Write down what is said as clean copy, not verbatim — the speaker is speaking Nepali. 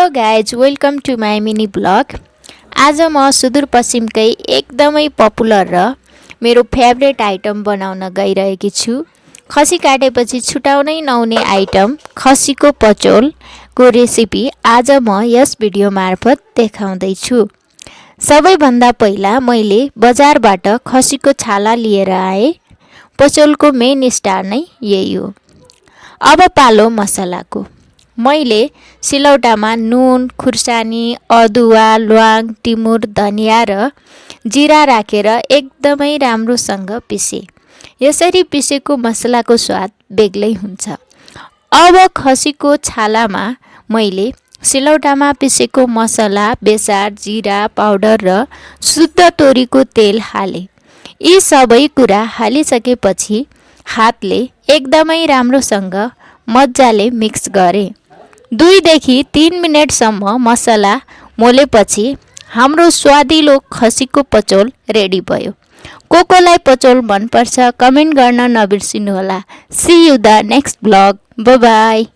Hello guys, welcome to my mini blog. आज म सुदूरपश्चिमकै एकदमै पपुलर र मेरो फेभरेट आइटम बनाउन गइरहेकी छु। खसी काटेपछि छुटाउनै नहुने आइटम खसीको पचोलको रेसिपी आज म यस भिडियो मार्फत देखाउँदैछु। सबैभन्दा पहिला मैले बजारबाट खसीको छाला लिएर आएँ। पचोलको मेन स्टार नै यही हो। अब पालो मसलाको। मैले सिलौटामा नुन, खुर्सानी, अदुवा, ल्वाङ, टिमुर, धनिया र जिरा राखेर एकदमै राम्रोसँग पिसे। यसरी पिसेको मसलाको स्वाद बेग्लै हुन्छ। अब खसीको छालामा मैले सिलौटामा पिसेको मसला, बेसार, जिरा पाउडर र शुद्ध तोरीको तेल हाले। यी सबै कुरा हालिसकेपछि हातले एकदमै राम्रोसँग मजाले मिक्स गरे। 2 देखि 3 मिनेटसम्म मसला मोलेपछि हाम्रो स्वादिलो खसीको पचोल रेडी भयो। कोलाई पचोल मनपर्छ कमेन्ट गर्न नबिर्सिनुहोला। See you the next blog. Bye by.